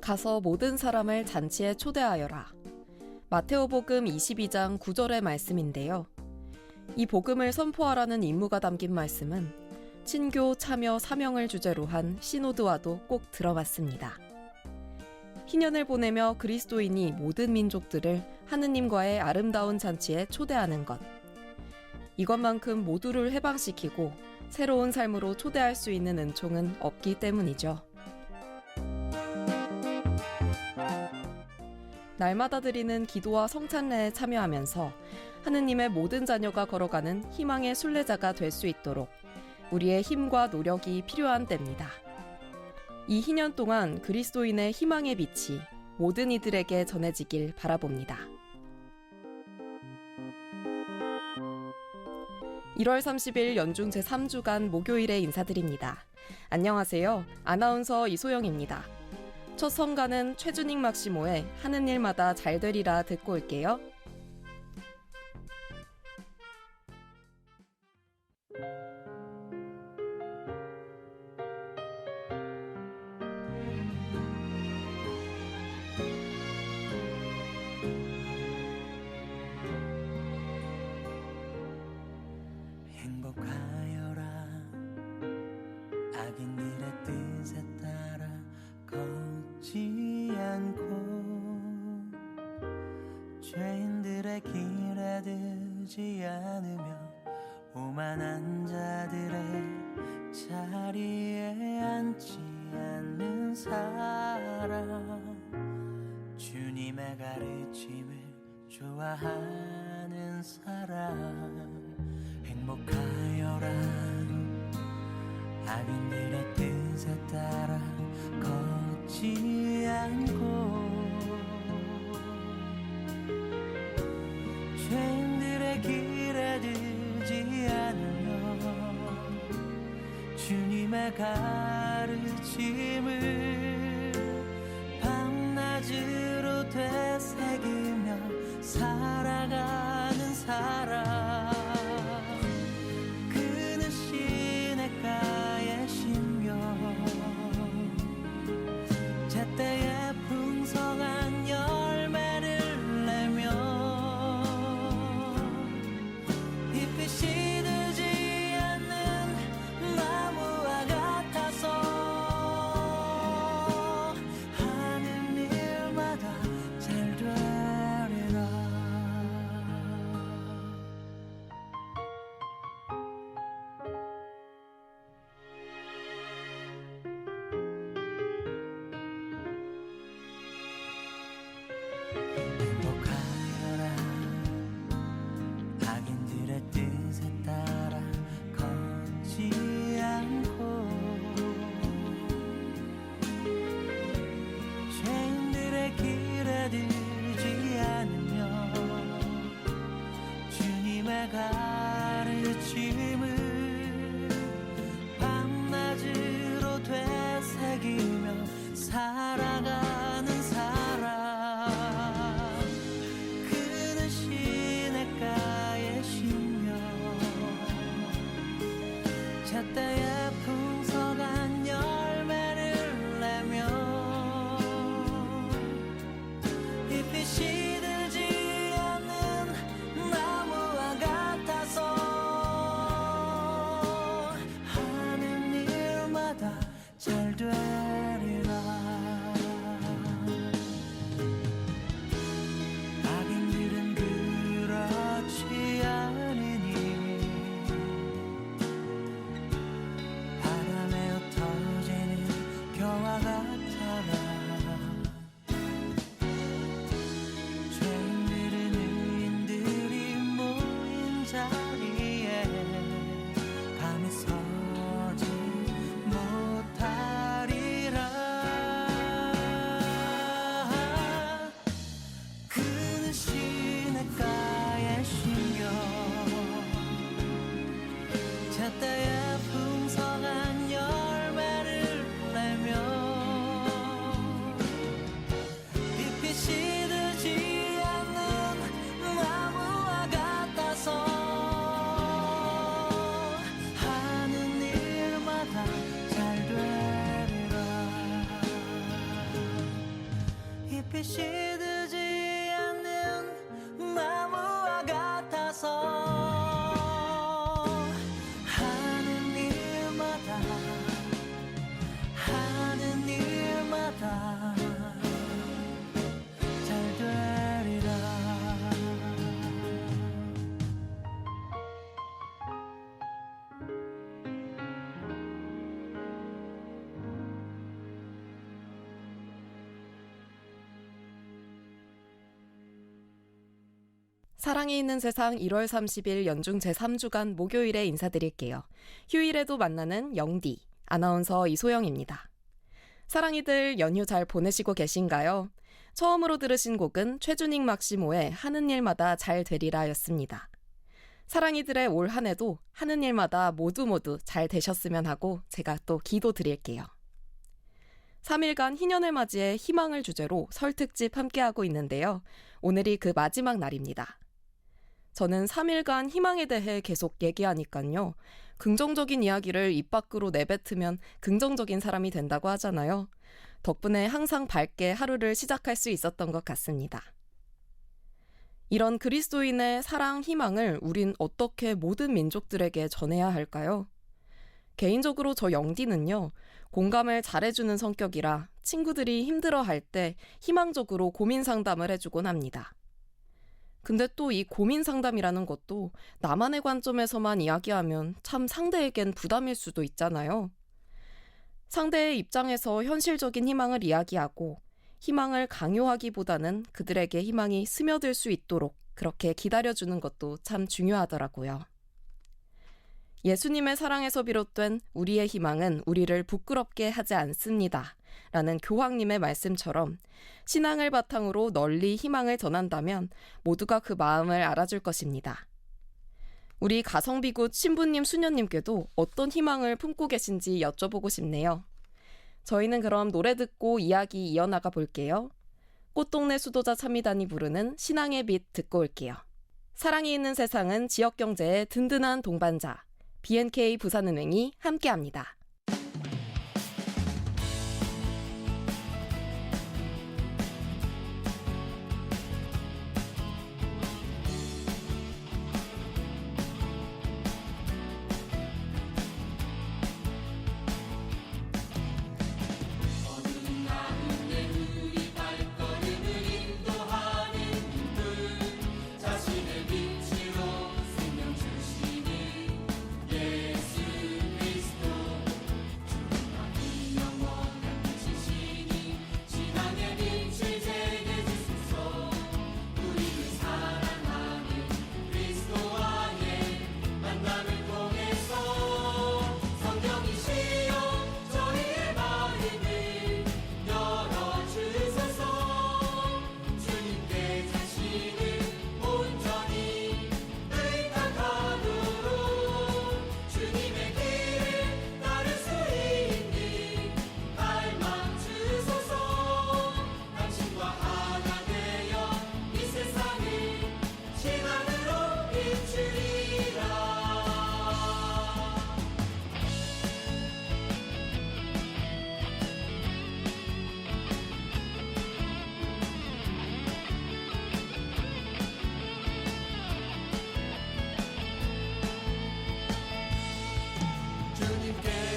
가서 모든 사람을 잔치에 초대하여라. 마테오복음 22장 9절의 말씀인데요. 이 복음을 선포하라는 임무가 담긴 말씀은 친교, 참여, 사명을 주제로 한 시노드와도 꼭 들어맞습니다. 희년을 보내며 그리스도인이 모든 민족들을 하느님과의 아름다운 잔치에 초대하는 것. 이것만큼 모두를 해방시키고 새로운 삶으로 초대할 수 있는 은총은 없기 때문이죠. 날마다 드리는 기도와 성찬례에 참여하면서 하느님의 모든 자녀가 걸어가는 희망의 순례자가 될 수 있도록 우리의 힘과 노력이 필요한 때입니다. 이 희년 동안 그리스도인의 희망의 빛이 모든 이들에게 전해지길 바라봅니다. 1월 30일 연중 제3주간 목요일에 인사드립니다. 안녕하세요. 아나운서 이소영입니다. 첫 성가는 최준익 막시모의 하는 일마다 잘 되리라 듣고 올게요. 행복하여라 악인들의 뜻에 따라 걷지 않고 죄인들의 길에 들지 않으며 오만한 자들의 자리에 앉지 않는 사람 주님의 가르침을 좋아하는 사람 행복하여라 악인들의 뜻에 따라 걷지 않고 죄인들의 길에 들지 않으며 주님의 가르침을 밤낮으로 되새기며 살아가는 사람 그는 시냇가에 심겨 제때에 풍성한 열매를 내며 잎이 시들지 않는 나무와 같아서 하는 일마다 잘 사랑이 있는 세상 1월 30일 연중 제3주간 목요일에 인사드릴게요. 휴일에도 만나는 영디, 아나운서 이소영입니다. 사랑이들 연휴 잘 보내시고 계신가요? 처음으로 들으신 곡은 최준익 막시모의 하는 일마다 잘 되리라 였습니다. 사랑이들의 올 한 해도 하는 일마다 모두 잘 되셨으면 하고 제가 또 기도 드릴게요. 3일간 희년을 맞이해 희망을 주제로 설 특집 함께하고 있는데요. 오늘이 그 마지막 날입니다. 저는 3일간 희망에 대해 계속 얘기하니까요. 긍정적인 이야기를 입 밖으로 내뱉으면 긍정적인 사람이 된다고 하잖아요. 덕분에 항상 밝게 하루를 시작할 수 있었던 것 같습니다. 이런 그리스도인의 사랑, 희망을 우린 어떻게 모든 민족들에게 전해야 할까요? 개인적으로 저 영디는요, 공감을 잘해주는 성격이라 친구들이 힘들어할 때 희망적으로 고민 상담을 해주곤 합니다. 근데 또 이 고민 상담이라는 것도 나만의 관점에서만 이야기하면 참 상대에겐 부담일 수도 있잖아요. 상대의 입장에서 현실적인 희망을 이야기하고 희망을 강요하기보다는 그들에게 희망이 스며들 수 있도록 그렇게 기다려주는 것도 참 중요하더라고요. 예수님의 사랑에서 비롯된 우리의 희망은 우리를 부끄럽게 하지 않습니다. 라는 교황님의 말씀처럼 신앙을 바탕으로 널리 희망을 전한다면 모두가 그 마음을 알아줄 것입니다. 우리 가성비굿 신부님, 수녀님께도 어떤 희망을 품고 계신지 여쭤보고 싶네요. 저희는 그럼 노래 듣고 이야기 이어나가 볼게요. 꽃동네 수도자 참미단이 부르는 신앙의 빛 듣고 올게요. 사랑이 있는 세상은 지역경제의 든든한 동반자 B&K 부산은행이 함께합니다.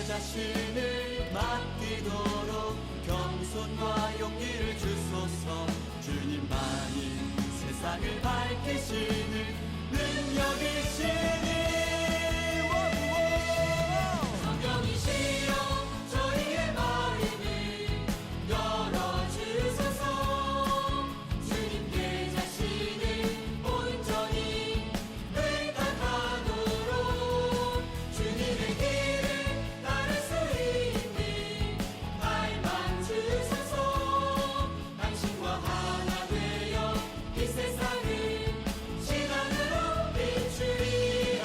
자신을 맡기도록 겸손과 용기를 주소서. 주님만이 세상을 밝히시는 능력이시니 성령이시여 저희의 마음을 열어주소서. 주님께 자신을 온전히 의탁하도록 주님의 길을 당신과 하나 되어 이 세상을 시간으로 비추리라.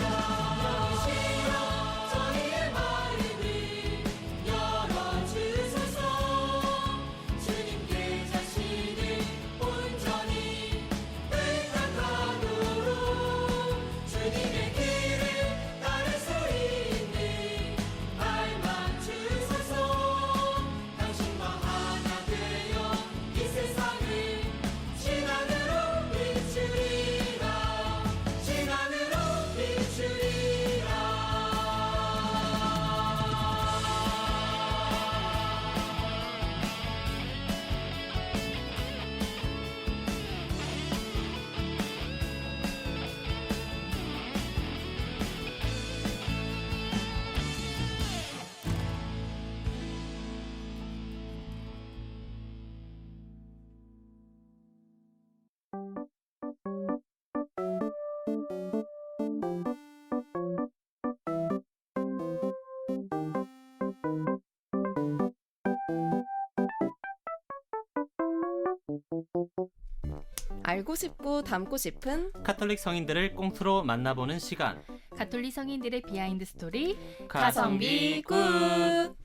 알고 싶고 담고 싶은 카톨릭 성인들을 꽁트로 만나보는 시간. 가톨릭 성인들의 비하인드 스토리 가성비 굿.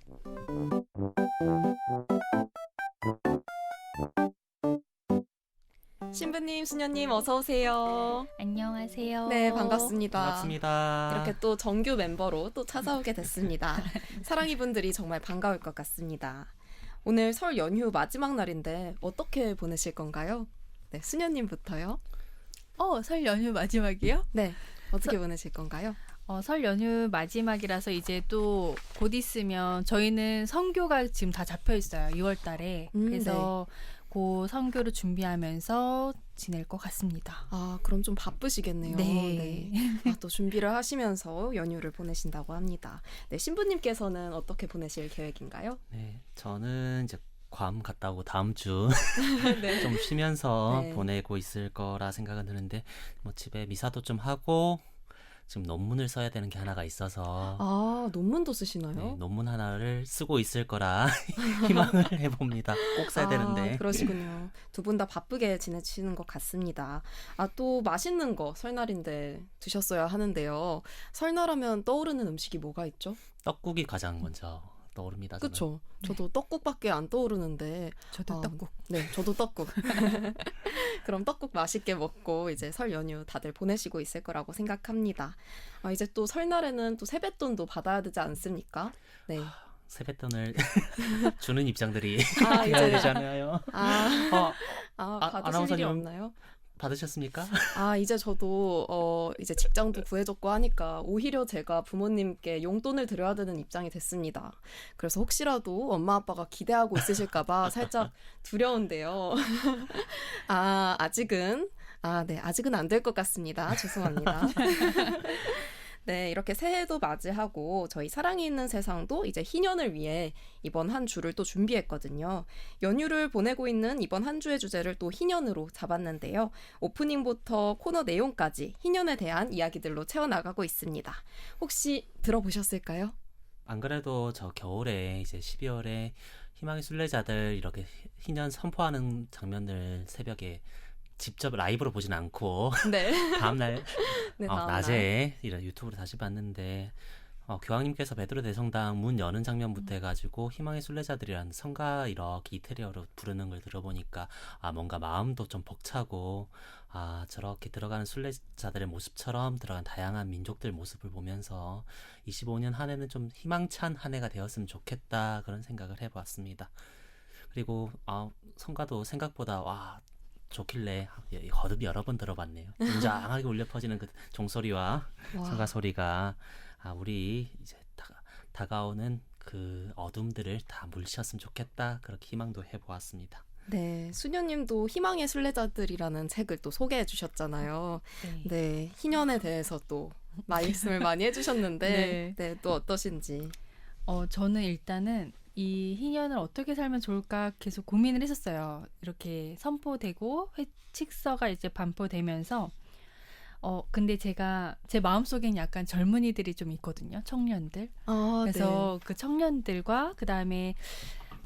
신부님, 수녀님 어서 오세요. 안녕하세요. 네, 반갑습니다. 반갑습니다. 이렇게 또 정규 멤버로 또 찾아오게 됐습니다. 사랑이분들이 정말 반가울 것 같습니다. 오늘 설 연휴 마지막 날인데 어떻게 보내실 건가요? 네, 수녀님부터요. 설 연휴 마지막이요? 네, 어떻게 보내실 건가요? 설 연휴 마지막이라서 이제 또 곧 있으면 저희는 선교가 지금 다 잡혀 있어요. 2월 달에. 그래서 그 선교를 준비하면서 지낼 것 같습니다. 아, 그럼 좀 바쁘시겠네요. 네. 아, 또 준비를 하시면서 연휴를 보내신다고 합니다. 네, 신부님께서는 어떻게 보내실 계획인가요? 네, 저는 이제 괌 갔다 오고 다음 주 네. 좀 쉬면서 네. 보내고 있을 거라 생각은 드는데 뭐 집에 미사도 좀 하고 지금 논문을 써야 되는 게 하나가 있어서 아, 논문도 쓰시나요? 네, 논문 하나를 쓰고 있을 거라 희망을 해봅니다. 꼭 써야 되는데. 그러시군요. 두 분 다 바쁘게 지내시는 것 같습니다. 아, 또 맛있는 거 설날인데 드셨어야 하는데요. 설날하면 떠오르는 음식이 뭐가 있죠? 떡국이 가장 먼저 떠오릅니다. 저는. 그렇죠. 저도 떡국밖에 안 떠오르는데. 저도 떡국. 네, 저도 떡국. 그럼 떡국 맛있게 먹고 이제 설 연휴 다들 보내시고 있을 거라고 생각합니다. 아, 이제 또 설날에는 또 세뱃돈도 받아야 되지 않습니까? 네. 세뱃돈을 주는 입장들이 아, 돼야 이제 되잖아요. 받으실 아나운서님 일이 없나요? 받으셨습니까? 아, 이제 저도 이제 직장도 구해줬고 하니까 오히려 제가 부모님께 용돈을 드려야 되는 입장이 됐습니다. 그래서 혹시라도 엄마 아빠가 기대하고 있으실까봐 살짝 두려운데요. 아직은 안 될 것 같습니다. 죄송합니다. 네, 이렇게 새해도 맞이하고 저희 사랑이 있는 세상도 이제 희년을 위해 이번 한 주를 또 준비했거든요. 연휴를 보내고 있는 이번 한 주의 주제를 또 희년으로 잡았는데요. 오프닝부터 코너 내용까지 희년에 대한 이야기들로 채워나가고 있습니다. 혹시 들어보셨을까요? 안 그래도 저 겨울에 이제 12월에 희망의 순례자들 이렇게 희년 선포하는 장면들 새벽에 직접 라이브로 보진 않고 네. 다음날 네, 다음날. 낮에 이런 유튜브로 다시 봤는데 교황님께서 베드로 대성당 문 여는 장면부터 해가지고 희망의 순례자들이라는 성가 이렇게 이태리어로 부르는 걸 들어보니까 뭔가 마음도 좀 벅차고 저렇게 들어가는 순례자들의 모습처럼 들어간 다양한 민족들 모습을 보면서 25년 한 해는 좀 희망찬 한 해가 되었으면 좋겠다 그런 생각을 해보았습니다. 그리고 성가도 생각보다 좋길래 거듭 여러 번 들어봤네요. 웅장하게 울려 퍼지는 그 종소리와 성가 소리가 우리 이제 다가오는 그 어둠들을 다 물리쳤으면 좋겠다 그렇게 희망도 해보았습니다. 네, 수녀님도 희망의 순례자들이라는 책을 또 소개해 주셨잖아요. 네. 네, 희년에 대해서 또 말씀을 많이 해주셨는데 네, 또 어떠신지. 저는 일단은 이 희년을 어떻게 살면 좋을까 계속 고민을 했었어요. 이렇게 선포되고 회칙서가 이제 반포되면서 근데 제가 제 마음속엔 약간 젊은이들이 좀 있거든요. 청년들. 그래서 그 청년들과 그다음에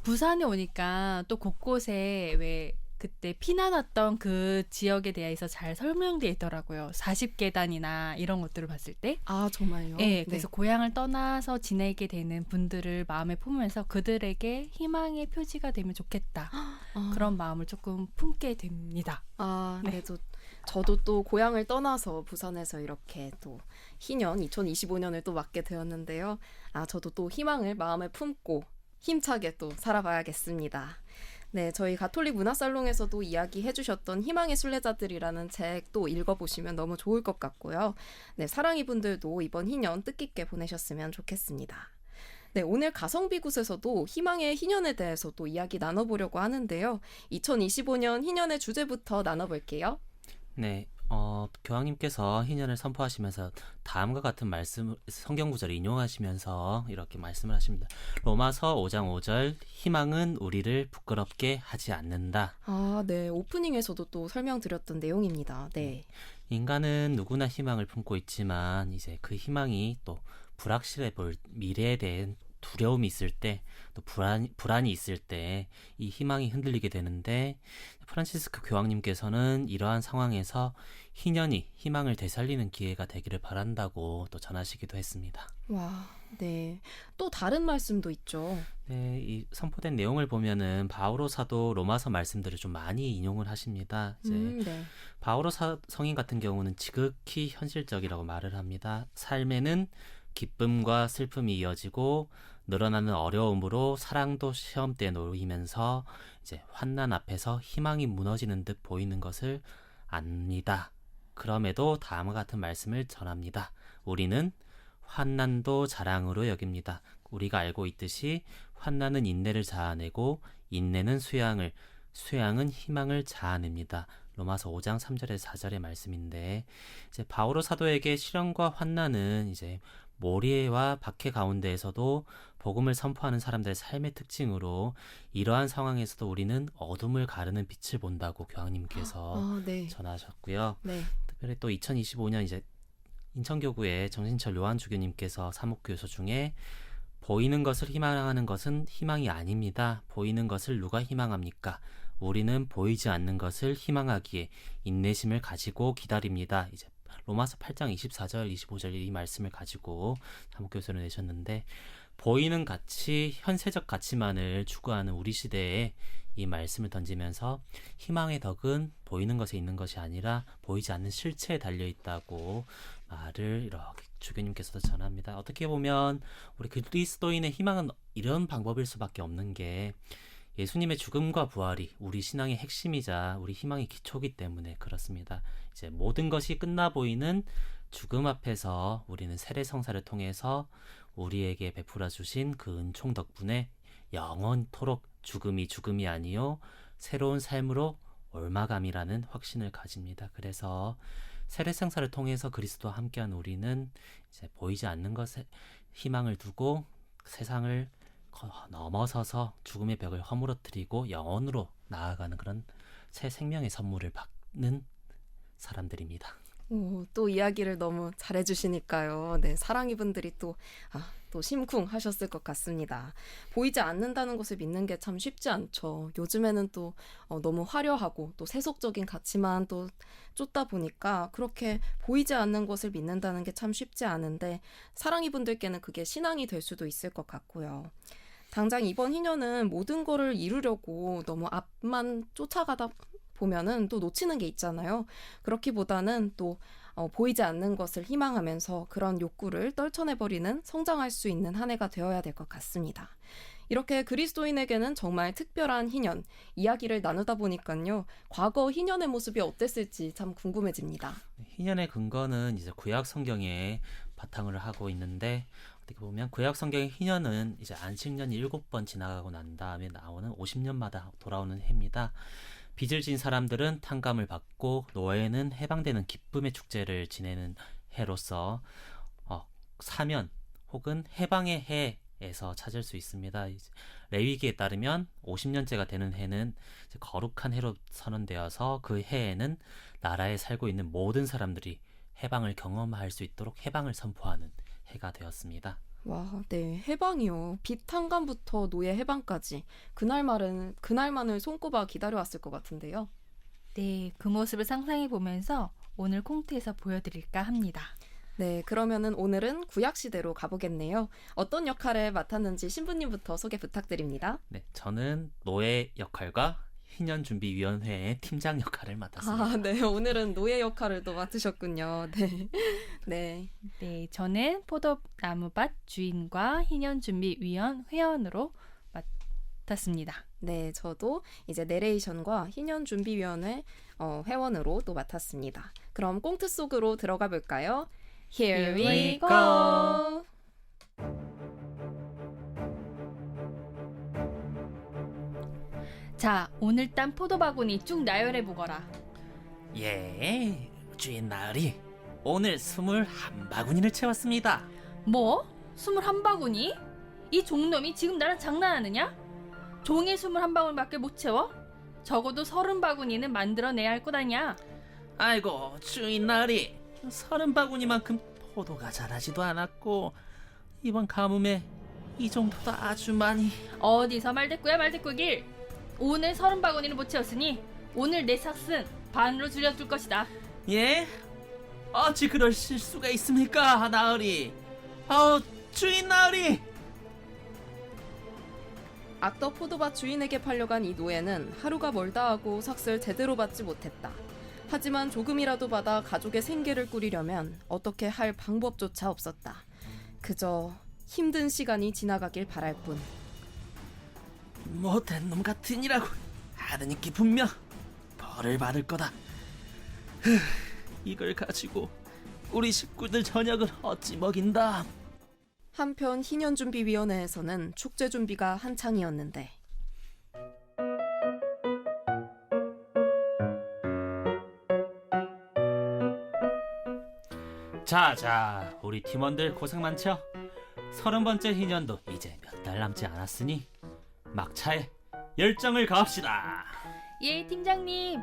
부산에 오니까 또 곳곳에 왜 그때 피난 왔던 그 지역에 대해서 잘 설명되어 있더라고요. 40계단이나 이런 것들을 봤을 때. 아, 정말요? 네, 그래서 고향을 떠나서 지내게 되는 분들을 마음에 품으면서 그들에게 희망의 표지가 되면 좋겠다. 그런 마음을 조금 품게 됩니다. 네, 저도 또 고향을 떠나서 부산에서 이렇게 또 희년 2025년을 또 맞게 되었는데요. 저도 또 희망을 마음에 품고 힘차게 또 살아봐야겠습니다. 네, 저희 가톨릭 문화살롱에서도 이야기해 주셨던 희망의 순례자들이라는 책도 읽어보시면 너무 좋을 것 같고요. 네, 사랑이분들도 이번 희년 뜻깊게 보내셨으면 좋겠습니다. 네, 오늘 가성비굿에서도 희망의 희년에 대해서 또 이야기 나눠보려고 하는데요. 2025년 희년의 주제부터 나눠볼게요. 네, 교황님께서 희년을 선포하시면서 다음과 같은 말씀 성경 구절을 인용하시면서 이렇게 말씀을 하십니다. 로마서 5장 5절 희망은 우리를 부끄럽게 하지 않는다. 네, 오프닝에서도 또 설명드렸던 내용입니다. 네. 인간은 누구나 희망을 품고 있지만 이제 그 희망이 또 불확실해 보일 미래에 대한 두려움이 있을 때, 또 불안이 있을 때 이 희망이 흔들리게 되는데, 프란치스크 교황님께서는 이러한 상황에서 희년이 희망을 되살리는 기회가 되기를 바란다고 또 전하시기도 했습니다. 와, 네. 또 다른 말씀도 있죠. 네, 이 선포된 내용을 보면은 바오로 사도 로마서 말씀들을 좀 많이 인용을 하십니다. 이제 네. 바오로 성인 같은 경우는 지극히 현실적이라고 말을 합니다. 삶에는 기쁨과 슬픔이 이어지고 늘어나는 어려움으로 사랑도 시험대에 놓이면서 이제 환난 앞에서 희망이 무너지는 듯 보이는 것을 압니다. 그럼에도 다음과 같은 말씀을 전합니다. 우리는 환난도 자랑으로 여깁니다. 우리가 알고 있듯이 환난은 인내를 자아내고 인내는 수양은 희망을 자아냅니다. 로마서 5장 3절에서 4절의 말씀인데, 이제 바오로 사도에게 시련과 환난은 이제 모리와 박해 가운데에서도 복음을 선포하는 사람들의 삶의 특징으로, 이러한 상황에서도 우리는 어둠을 가르는 빛을 본다고 교황님께서 네. 전하셨고요. 네. 특별히 또 2025년 이제 인천교구의 정신철 요한 주교님께서 사목교서 중에 보이는 것을 희망하는 것은 희망이 아닙니다. 보이는 것을 누가 희망합니까? 우리는 보이지 않는 것을 희망하기에 인내심을 가지고 기다립니다. 이제 로마서 8장 24절 25절 이 말씀을 가지고 사목교서를 내셨는데, 보이는 가치, 현세적 가치만을 추구하는 우리 시대에 이 말씀을 던지면서 희망의 덕은 보이는 것에 있는 것이 아니라 보이지 않는 실체에 달려있다고 말을 이렇게 주교님께서도 전합니다. 어떻게 보면 우리 그리스도인의 희망은 이런 방법일 수밖에 없는 게, 예수님의 죽음과 부활이 우리 신앙의 핵심이자 우리 희망의 기초이기 때문에 그렇습니다. 이제 모든 것이 끝나 보이는 죽음 앞에서 우리는 세례성사를 통해서 우리에게 베풀어 주신 그 은총 덕분에 영원토록 죽음이 아니요 새로운 삶으로 옮아감이라는 확신을 가집니다. 그래서 세례성사를 통해서 그리스도와 함께한 우리는 이제 보이지 않는 것에 희망을 두고 세상을 넘어서서 죽음의 벽을 허물어뜨리고 영원으로 나아가는 그런 새 생명의 선물을 받는 사람들입니다. 오, 또 이야기를 너무 잘해주시니까요. 네, 사랑이 분들이 또 심쿵하셨을 것 같습니다. 보이지 않는다는 것을 믿는 게 참 쉽지 않죠. 요즘에는 또 너무 화려하고 또 세속적인 가치만 또 쫓다 보니까 그렇게 보이지 않는 것을 믿는다는 게 참 쉽지 않은데, 사랑이 분들께는 그게 신앙이 될 수도 있을 것 같고요. 당장 이번 희년은 모든 거를 이루려고 너무 앞만 쫓아가다 보면은 또 놓치는 게 있잖아요. 그렇기보다는 또 보이지 않는 것을 희망하면서 그런 욕구를 떨쳐내버리는, 성장할 수 있는 한 해가 되어야 될 것 같습니다. 이렇게 그리스도인에게는 정말 특별한 희년, 이야기를 나누다 보니까요, 과거 희년의 모습이 어땠을지 참 궁금해집니다. 희년의 근거는 이제 구약 성경에 바탕을 하고 있는데, 어떻게 보면 구약 성경의 희년은 이제 안식년이 7번 지나가고 난 다음에 나오는 50년마다 돌아오는 해입니다. 빚을 진 사람들은 탕감을 받고 노예는 해방되는 기쁨의 축제를 지내는 해로서 사면 혹은 해방의 해에서 찾을 수 있습니다. 이제 레위기에 따르면 50년째가 되는 해는 이제 거룩한 해로 선언되어서 그 해에는 나라에 살고 있는 모든 사람들이 해방을 경험할 수 있도록 해방을 선포하는 해가 되었습니다. 와, 네, 해방이요. 빚 탕감부터 노예 해방까지 그날만을 손꼽아 기다려왔을 것 같은데요. 네, 그 모습을 상상해 보면서 오늘 콩트에서 보여드릴까 합니다. 네, 그러면은 오늘은 구약 시대로 가보겠네요. 어떤 역할을 맡았는지 신부님부터 소개 부탁드립니다. 네, 저는 노예 역할과 희년준비위원회의 팀장 역할을 맡았습니다. 아, 네, 오늘은 노예 역할을 또 맡으셨군요. 네, 네. 네, 저는 포도나무밭 주인과 희년준비위원 회원으로 맡았습니다. 네, 저도 이제 내레이션과 희년준비위원회 회원으로 또 맡았습니다. 그럼 꽁트 속으로 들어가 볼까요? Here we go! 자, 오늘 딴 포도 바구니 쭉 나열해 보거라. 예, 주인 나으리 오늘 21바구니를 채웠습니다. 뭐? 21바구니? 이 종놈이 지금 나랑 장난하느냐? 종이 21바구니밖에 못 채워? 적어도 30바구니는 만들어내야 할 것 아니야. 아이고 주인 나으리 30바구니만큼 포도가 자라지도 않았고 이번 가뭄에 이 정도다 아주 많이. 어디서 말대꾸야 말대꾸길. 오늘 30바구니를 못 채웠으니 오늘 내 삭슨 반으로 줄여둘 것이다. 예? 어찌 그럴 실수가 있습니까, 나으리? 주인 나으리! 악덕 포도밭 주인에게 팔려간 이 노예는 하루가 멀다 하고 삭스를 제대로 받지 못했다. 하지만 조금이라도 받아 가족의 생계를 꾸리려면 어떻게 할 방법조차 없었다. 그저 힘든 시간이 지나가길 바랄 뿐. 못된 놈 같으니라고 하느님께 분명 벌을 받을 거다. 이걸 가지고 우리 식구들 저녁을 어찌 먹인다. 한편 희년준비위원회에서는 축제 준비가 한창이었는데 자, 우리 팀원들 고생 많죠? 30번째 희년도 이제 몇 달 남지 않았으니 막차에 열정을 가합시다. 예, 팀장님.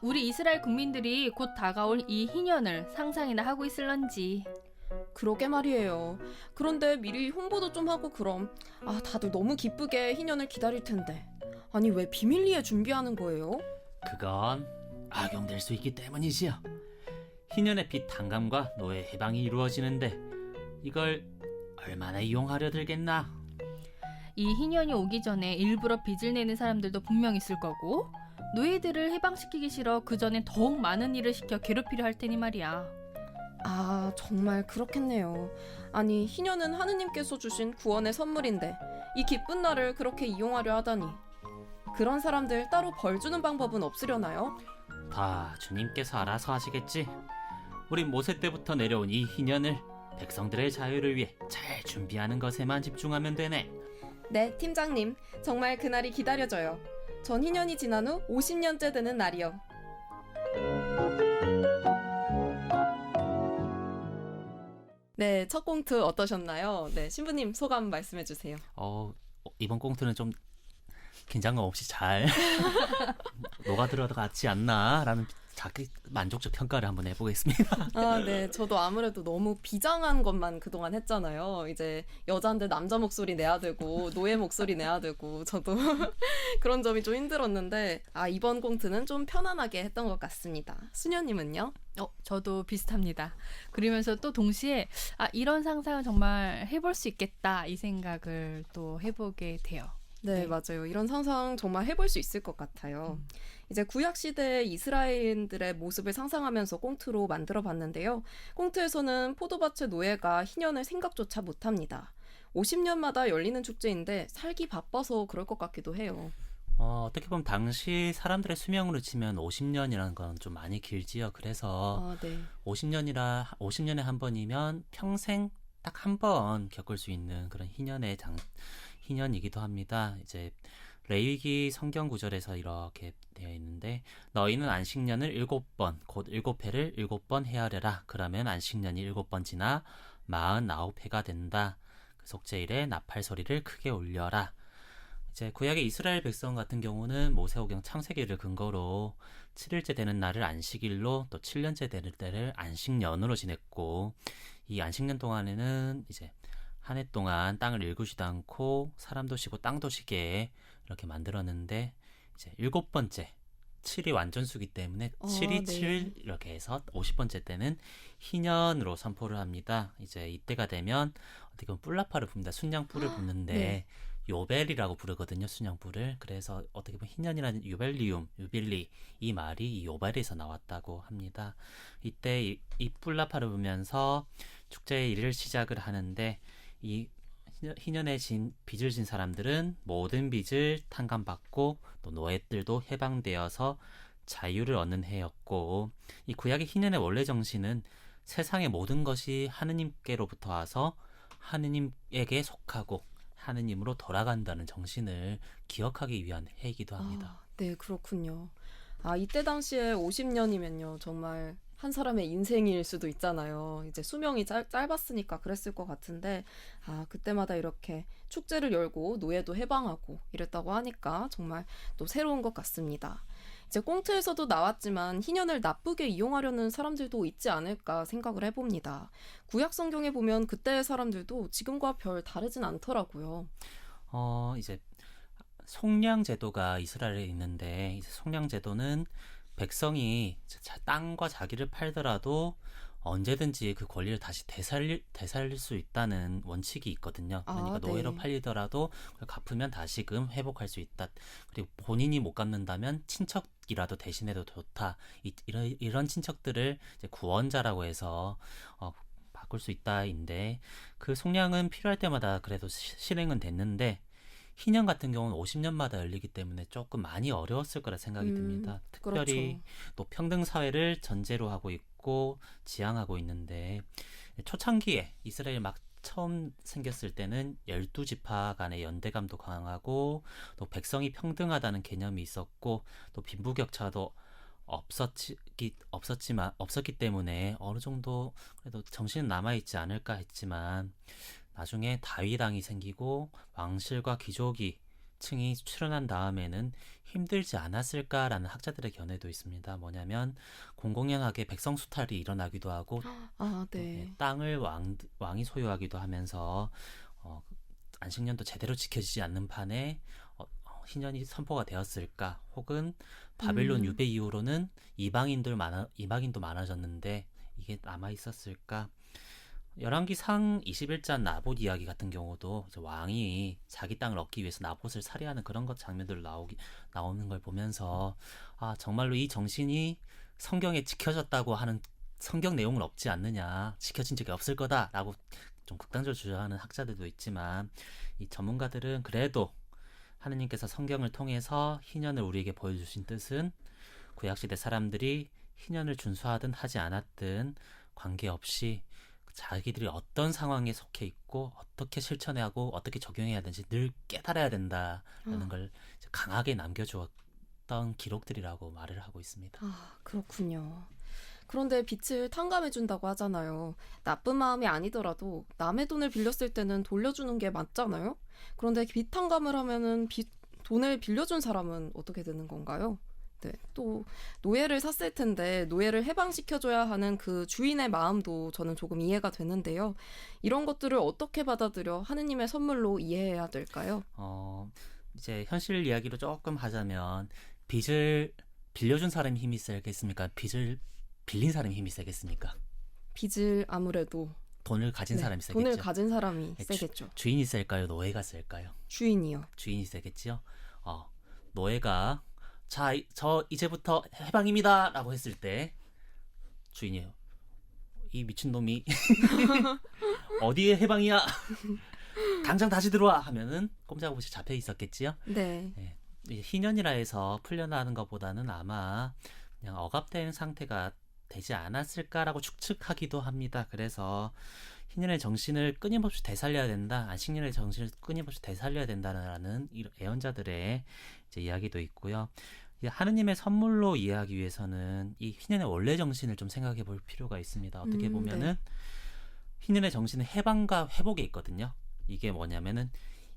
우리 이스라엘 국민들이 곧 다가올 이 희년을 상상이나 하고 있을런지. 그러게 말이에요. 그런데 미리 홍보도 좀 하고 그럼. 다들 너무 기쁘게 희년을 기다릴 텐데. 아니 왜 비밀리에 준비하는 거예요? 그건 악용될 수 있기 때문이지요. 희년의 빚 탕감과 노예 해방이 이루어지는데 이걸 얼마나 이용하려 들겠나? 이 희년이 오기 전에 일부러 빚을 내는 사람들도 분명 있을 거고, 노예들을 해방시키기 싫어 그 전엔 더욱 많은 일을 시켜 괴롭히려 할 테니 말이야. 정말 그렇겠네요. 아니 희년은 하느님께서 주신 구원의 선물인데 이 기쁜 날을 그렇게 이용하려 하다니. 그런 사람들 따로 벌 주는 방법은 없으려나요? 다 주님께서 알아서 하시겠지. 우리 모세 때부터 내려온 이 희년을 백성들의 자유를 위해 잘 준비하는 것에만 집중하면 되네. 네, 팀장님. 정말 그날이 기다려져요. 전 희년이 지난 후 50년째 되는 날이요. 네, 첫 꽁트 어떠셨나요? 네, 신부님 소감 말씀해 주세요. 이번 꽁트는 좀 긴장감 없이 잘 녹아들어가지 않나라는 자기 만족적 평가를 한번 해보겠습니다. 네, 저도 아무래도 너무 비장한 것만 그동안 했잖아요. 이제 여자인데 남자 목소리 내야 되고 노예 목소리 내야 되고 저도 그런 점이 좀 힘들었는데 이번 꽁트는 좀 편안하게 했던 것 같습니다. 수녀님은요? 저도 비슷합니다. 그러면서 또 동시에 이런 상상은 정말 해볼 수 있겠다 이 생각을 또 해보게 돼요. 네, 맞아요. 이런 상상 정말 해볼 수 있을 것 같아요. 이제 구약시대 이스라엘인들의 모습을 상상하면서 꽁트로 만들어봤는데요. 꽁트에서는 포도밭의 노예가 희년을 생각조차 못합니다. 50년마다 열리는 축제인데 살기 바빠서 그럴 것 같기도 해요. 어떻게 보면 당시 사람들의 수명으로 치면 50년이라는 건 좀 많이 길지요. 그래서 네. 50년에 한 번이면 평생 딱 한 번 겪을 수 있는 그런 희년이기도 합니다. 이제 레위기 성경 구절에서 이렇게 되어 있는데 너희는 안식년을 7번 곧 7회를 7번 헤아려라. 그러면 안식년이 7번 지나 49회가 된다. 그 속죄일에 나팔 소리를 크게 울려라. 이제 구약의 이스라엘 백성 같은 경우는 모세오경 창세기를 근거로 7일째 되는 날을 안식일로 또 7년째 되는 때를 안식년으로 지냈고 이 안식년 동안에는 이제 한 해 동안 땅을 일구지도 않고 사람도 쉬고 땅도 쉬게 이렇게 만들었는데 이제 7번째 7이 완전수기 때문에 7이 7 이렇게 해서 50번째 때는 희년으로 선포를 합니다. 이제 이때가 되면 어떻게 보면 뿔나파를 붓습니다. 순양뿔을 붓는데 네. 요벨이라고 부르거든요. 순양뿔을. 그래서 어떻게 보면 희년이라는 유빌리 이 말이 이 요벨에서 나왔다고 합니다. 이때 이 뿔나파를 부면서 축제의 일을 시작을 하는데 이 희년에 빚을 진 사람들은 모든 빚을 탕감받고 또 노예들도 해방되어서 자유를 얻는 해였고 이 구약의 희년의 원래 정신은 세상의 모든 것이 하느님께로부터 와서 하느님에게 속하고 하느님으로 돌아간다는 정신을 기억하기 위한 해이기도 합니다. 네, 그렇군요. 이때 당시에 50년이면요. 정말 한 사람의 인생일 수도 있잖아요. 이제 수명이 짧았으니까 그랬을 것 같은데 그때마다 이렇게 축제를 열고 노예도 해방하고 이랬다고 하니까 정말 또 새로운 것 같습니다. 이제 꽁트에서도 나왔지만 희년을 나쁘게 이용하려는 사람들도 있지 않을까 생각을 해봅니다. 구약 성경에 보면 그때의 사람들도 지금과 별 다르진 않더라고요. 이제 속량 제도가 이스라엘에 있는데 이제 속량 제도는 백성이 땅과 자기를 팔더라도 언제든지 그 권리를 다시 되살릴 수 있다는 원칙이 있거든요. 그러니까 네. 노예로 팔리더라도 그걸 갚으면 다시금 회복할 수 있다. 그리고 본인이 못 갚는다면 친척이라도 대신해도 좋다. 이런 친척들을 이제 구원자라고 해서 바꿀 수 있다인데 그 속량은 필요할 때마다 그래도 실행은 됐는데 희년 같은 경우는 50년마다 열리기 때문에 조금 많이 어려웠을 거라 생각이 듭니다. 특별히 그렇죠. 또 평등 사회를 전제로 하고 있고 지향하고 있는데 초창기에 이스라엘 막 처음 생겼을 때는 12지파 간의 연대감도 강하고 또 백성이 평등하다는 개념이 있었고 또 빈부격차도 없었기 때문에 어느 정도 그래도 정신은 남아있지 않을까 했지만 나중에 다윗왕이 생기고 왕실과 귀족이 층이 출현한 다음에는 힘들지 않았을까라는 학자들의 견해도 있습니다. 뭐냐면 공공연하게 백성 수탈이 일어나기도 하고 네. 땅을 왕이 소유하기도 하면서 안식년도 제대로 지켜지지 않는 판에 희년이 선포가 되었을까? 혹은 바벨론 유배 이후로는 이방인도 많아졌는데 이게 남아 있었을까? 열왕기상 21장 나봇 이야기 같은 경우도 이제 왕이 자기 땅을 얻기 위해서 나봇을 살해하는 그런 것 장면들 나오는 걸 보면서 정말로 이 정신이 성경에 지켜졌다고 하는 성경 내용은 없지 않느냐, 지켜진 적이 없을 거다라고 좀 극단적으로 주장하는 학자들도 있지만 이 전문가들은 그래도 하느님께서 성경을 통해서 희년을 우리에게 보여주신 뜻은 구약시대 사람들이 희년을 준수하든 하지 않았든 관계없이 자기들이 어떤 상황에 속해 있고 어떻게 실천해야 하고 어떻게 적용해야 되는지 늘 깨달아야 된다라는 걸 강하게 남겨주었던 기록들이라고 말을 하고 있습니다. 그렇군요. 그런데 빚을 탕감해준다고 하잖아요. 나쁜 마음이 아니더라도 남의 돈을 빌렸을 때는 돌려주는 게 맞잖아요. 그런데 빚 탕감을 하면은 돈을 빌려준 사람은 어떻게 되는 건가요? 네, 또 노예를 샀을 텐데 노예를 해방시켜줘야 하는 그 주인의 마음도 저는 조금 이해가 되는데요. 이런 것들을 어떻게 받아들여 하느님의 선물로 이해해야 될까요? 이제 현실 이야기로 조금 하자면 빚을 빌려준 사람이 힘이 세겠습니까? 빚을 빌린 사람이 힘이 세겠습니까? 빚을 아무래도 돈을 가진 사람이 세겠죠. 돈을 가진 사람이 세겠죠. 주인이 셀까요? 노예가 셀까요? 주인이요. 주인이 세겠지요. 노예가 저 이제부터 해방입니다 라고 했을 때 주인이요, 이 미친놈이 어디에 해방이야 당장 다시 들어와 하면은 꼼짝없이 잡혀 있었겠지요. 네. 희년이라 해서 풀려나는 것보다는 아마 그냥 억압된 상태가 되지 않았을까라고 추측하기도 합니다. 그래서 희년의 정신을 끊임없이 되살려야 된다, 안식년의 정신을 끊임없이 되살려야 된다는 예언자들의 이제 이야기도 있고요. 하느님의 선물로 이해하기 위해서는 이 희년의 원래 정신을 좀 생각해 볼 필요가 있습니다. 어떻게 보면은 희년의 정신은 해방과 회복에 있거든요. 이게 뭐냐면은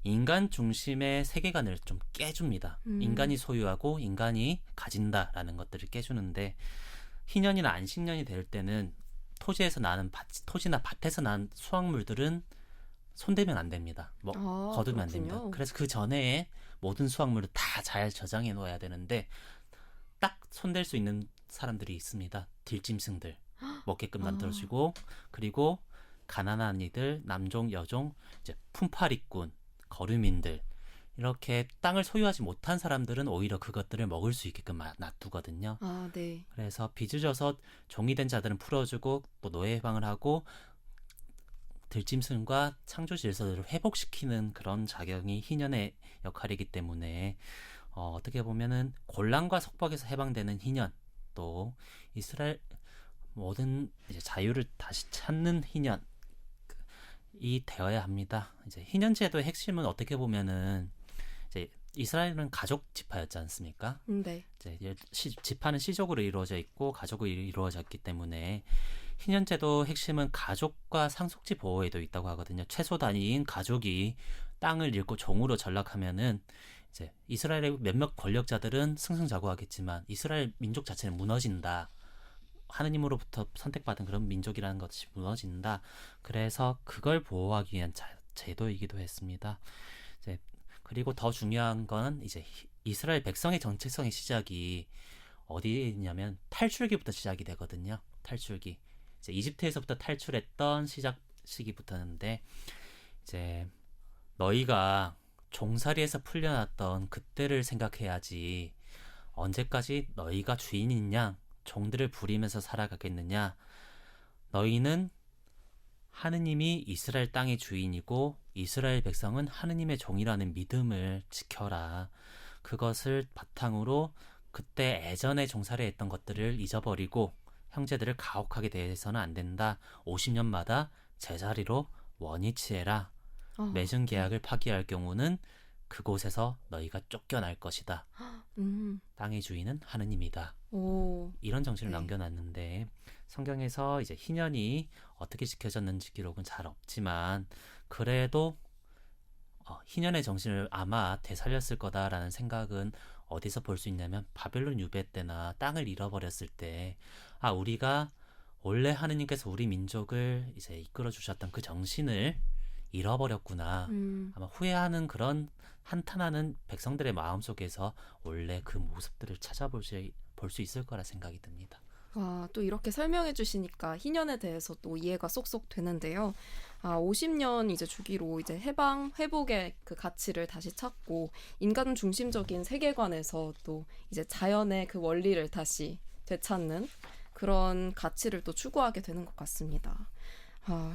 인간 중심의 세계관을 좀 깨줍니다. 인간이 소유하고 인간이 가진다라는 것들을 깨주는데 희년이나 안식년이 될 때는 토지나 밭에서 난 수확물들은 손대면 안 됩니다. 거두면 안 됩니다. 그래서 그 전에 모든 수확물을 다 잘 저장해 놓아야 되는데 딱 손댈 수 있는 사람들이 있습니다. 딜짐승들 먹게끔 만들어주고, 그리고 가난한 이들, 남종, 여종, 이제 품팔이꾼, 거류민들, 이렇게 땅을 소유하지 못한 사람들은 오히려 그것들을 먹을 수 있게끔 놔두거든요. 네. 그래서 빚을 져서 종이 된 자들은 풀어주고 또 노예 해방을 하고 들짐승과 창조 질서를 회복시키는 그런 작용이 희년의 역할이기 때문에 어떻게 보면은 곤란과 속박에서 해방되는 희년, 또 이스라엘 모든 이제 자유를 다시 찾는 희년이 되어야 합니다. 이제 희년제도의 핵심은 어떻게 보면은 이제 이스라엘은 가족 지파였지 않습니까? 네. 이제 지파는 씨족으로 이루어져 있고 가족으로 이루어졌기 때문에 희년제도 핵심은 가족과 상속지 보호에도 있다고 하거든요. 최소 단위인 가족이 땅을 잃고 종으로 전락하면은 이제 이스라엘의 몇몇 권력자들은 승승장구하겠지만 이스라엘 민족 자체는 무너진다. 하느님으로부터 선택받은 그런 민족이라는 것이 무너진다. 그래서 그걸 보호하기 위한 제도이기도 했습니다. 이제 그리고 더 중요한 건 이제 이스라엘 백성의 정체성의 시작이 어디에 있냐면 탈출기부터 시작이 되거든요. 탈출기. 이제 이집트에서부터 탈출했던 시작 시기부터인데 이제 너희가 종살이에서 풀려났던 그때를 생각해야지 언제까지 너희가 주인인 양 종들을 부리면서 살아가겠느냐. 너희는 하느님이 이스라엘 땅의 주인이고 이스라엘 백성은 하느님의 종이라는 믿음을 지켜라. 그것을 바탕으로 그때 예전에 종살이했던 것들을 잊어버리고 형제들을 가혹하게 대해서는 안 된다. 50년마다 제자리로 원위치해라. 맺은 계약을 파기할 경우는 그곳에서 너희가 쫓겨날 것이다. 땅의 주인은 하느님이다. 오. 이런 정신을 네. 남겨놨는데 성경에서 이제 희년이 어떻게 지켜졌는지 기록은 잘 없지만 그래도 희년의 정신을 아마 되살렸을 거다라는 생각은 어디서 볼 수 있냐면 바벨론 유배 때나 땅을 잃어버렸을 때 우리가 원래 하느님께서 우리 민족을 이제 이끌어 주셨던 그 정신을 잃어버렸구나. 아마 후회하는 그런 한탄하는 백성들의 마음속에서 원래 그 모습들을 찾아볼 수 있을 거라 생각이 듭니다. 와, 또 이렇게 설명해 주시니까 희년에 대해서 또 이해가 쏙쏙 되는데요. 50년 이제 주기로 이제 해방, 회복의 그 가치를 다시 찾고 인간 중심적인 세계관에서 또 이제 자연의 그 원리를 다시 되찾는 그런 가치를 또 추구하게 되는 것 같습니다.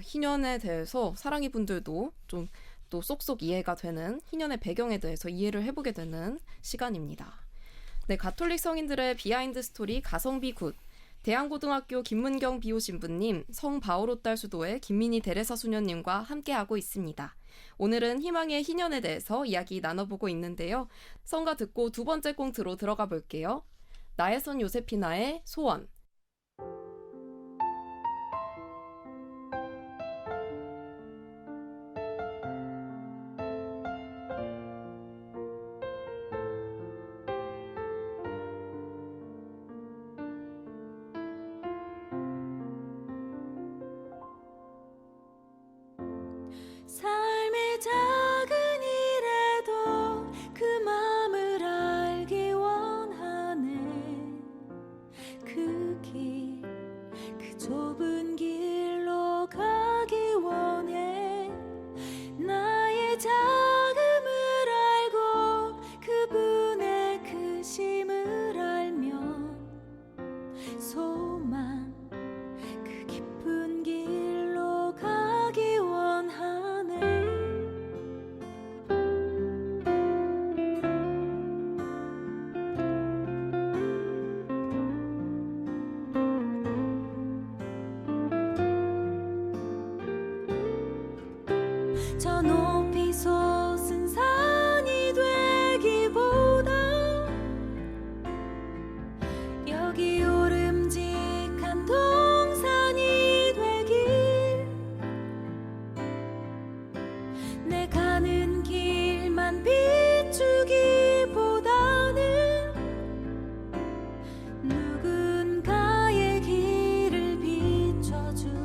희년에 대해서 사랑이 분들도 좀 또 쏙쏙 이해가 되는 희년의 배경에 대해서 이해를 해보게 되는 시간입니다. 네, 가톨릭 성인들의 비하인드 스토리 가성비 굿. 대양고등학교 김문경 비호 신부님, 성바오로딸 수도의 김민희 대레사 수녀님과 함께하고 있습니다. 오늘은 희망의 희년에 대해서 이야기 나눠보고 있는데요. 성가 듣고 두 번째 꽁트로 들어가 볼게요. 나의 손 요세피나의 소원. 삶의 작은 일에도 그 맘을 알기 원하네. 그 길, 그 좁은 길로 가기 원해. 나의 작음을 알고 그분의 크심을 알면 소망 그 깊은 길로 가기 원하네. 저 높이 솟은 산이 되기보다 여기 오름직한 동산이 되길. 내 가는 길만 비추기보다는 누군가의 길을 비춰준다면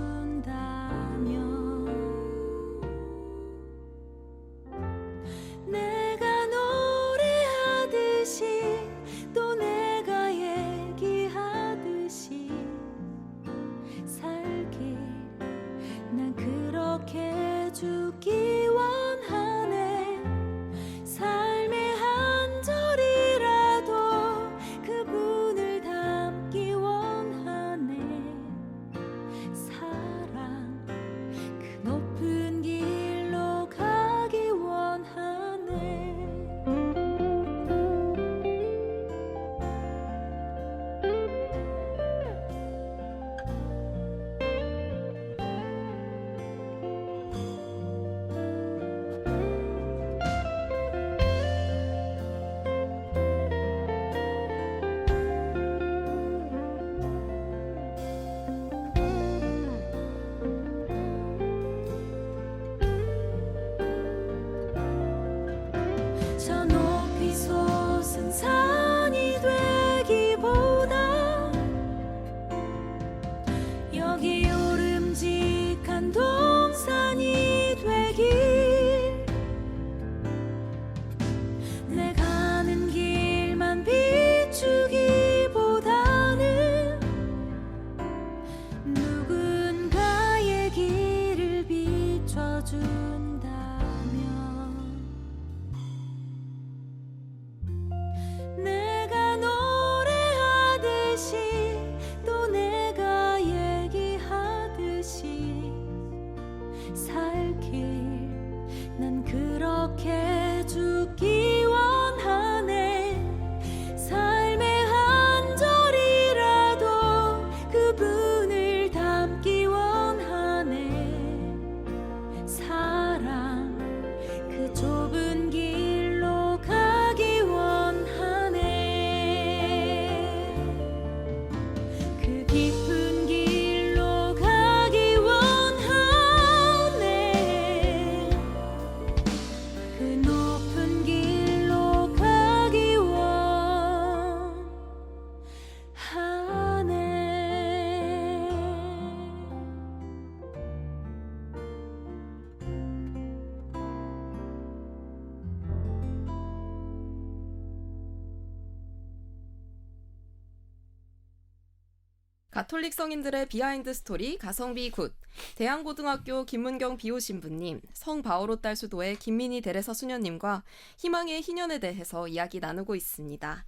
가톨릭 성인들의 비하인드 스토리 가성비 굿. 대양고등학교 김문경 비호 신부님, 성바오로 딸 수도의 김민희 대레사 수녀님과 희망의 희년에 대해서 이야기 나누고 있습니다.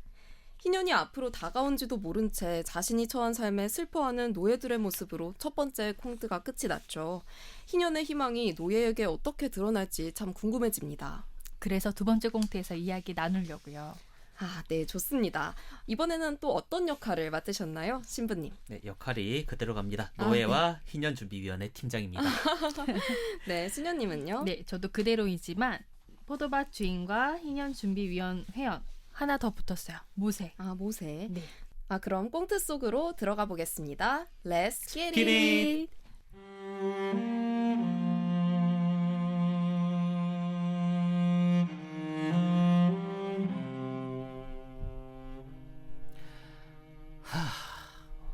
희년이 앞으로 다가온지도 모른 채 자신이 처한 삶에 슬퍼하는 노예들의 모습으로 첫 번째 콩트가 끝이 났죠. 희년의 희망이 노예에게 어떻게 드러날지 참 궁금해집니다. 그래서 두 번째 꽁트에서 이야기 나누려고요. 아, 네, 좋습니다. 이번에는 또 어떤 역할을 맡으셨나요, 신부님? 네, 역할이 그대로 갑니다. 아, 노예와 희년준비위원회 팀장입니다. 네, 수녀님은요? 네, 저도 그대로이지만 포도밭 주인과 희년준비위원 회원 하나 더 붙었어요. 모세. 아, 모세. 네. 아, 그럼 꽁트 속으로 들어가 보겠습니다. Let's get Get it! it!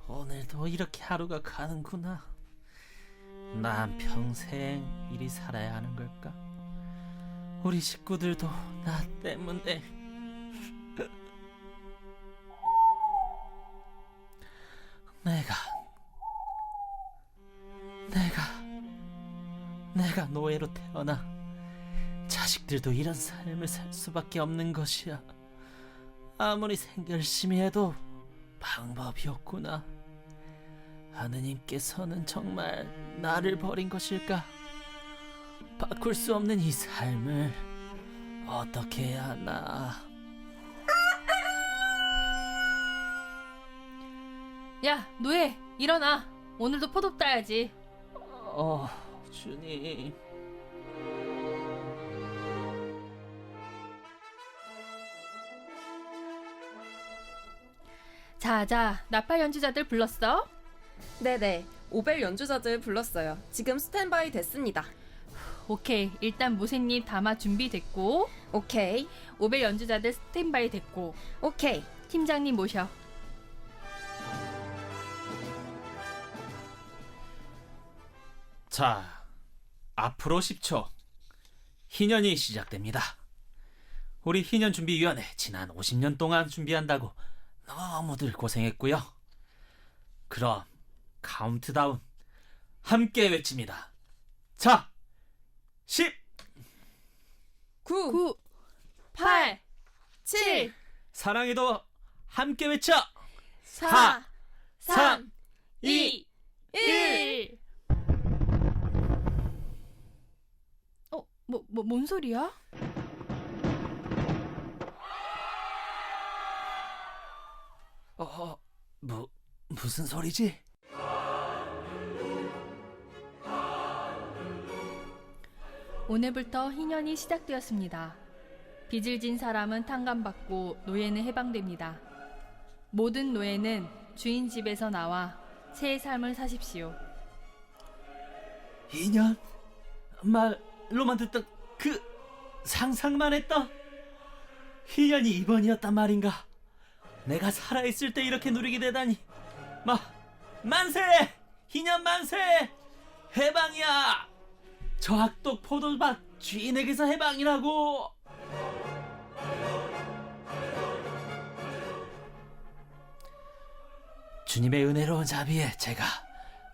오늘도 이렇게 하루가 가는구나. 난 평생 이리 살아야 하는 걸까? 우리 식구들도 나 때문에 내가 노예로 태어나 자식들도 이런 삶을 살 수밖에 없는 것이야. 아무리 열심히 해도 방법이 없구나. 하느님께서는 정말 나를 버린 것일까? 바꿀 수 없는 이 삶을 어떻게 해야 하나? 야, 노예, 일어나. 오늘도 포도 따야지. 주님. 자, 나팔 연주자들 불렀어? 네네, 오벨 연주자들 불렀어요. 지금 스탠바이 됐습니다. 오케이, 일단 모세님 담화 준비됐고 오케이, 오벨 연주자들 스탠바이 됐고 오케이. 팀장님 모셔. 자, 앞으로 10초. 희년이 시작됩니다. 우리 희년준비위원회 지난 50년 동안 준비한다고 너무들 고생했고요. 그럼 카운트다운 함께 외칩니다. 자, 10, 9, 8, 7, 사랑해도 함께 외쳐. 4, 3, 2, 1. 뭔 소리야? 무슨 소리지? 오늘부터 희년이 시작되었습니다. 빚을 진 사람은 탕감받고 노예는 해방됩니다. 모든 노예는 주인 집에서 나와 새의 삶을 사십시오. 희년? 말로만 듣던 그 상상만 했던 희년이 이번이었단 말인가? 내가 살아있을 때 이렇게 누리게 되다니. 만세! 희년 만세! 해방이야! 저 악독 포도밭 주인에게서 해방이라고! 주님의 은혜로운 자비에 제가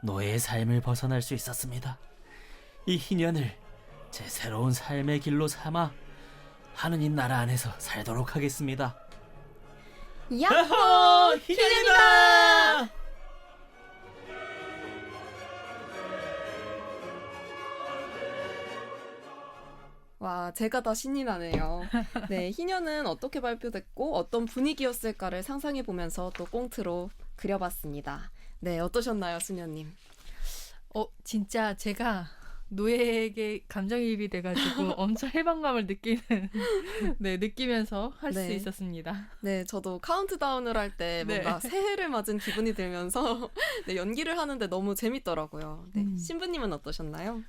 노예의 삶을 벗어날 수 있었습니다. 이 희년을 제 새로운 삶의 길로 삼아 하느님 나라 안에서 살도록 하겠습니다. 야호! 희년이다! 와, 제가 다 신이 나네요. 네, 희년은 어떻게 발표됐고 어떤 분위기였을까를 상상해 보면서 또 꽁트로 그려봤습니다. 네, 어떠셨나요, 수녀님? 진짜 제가 노예에게 감정이입이 돼가지고 엄청 해방감을 느끼면서 할 수 네. 있었습니다. 네, 저도 카운트다운을 할 때 네. 뭔가 새해를 맞은 기분이 들면서 네, 연기를 하는데 너무 재밌더라고요. 네, 신부님은 어떠셨나요?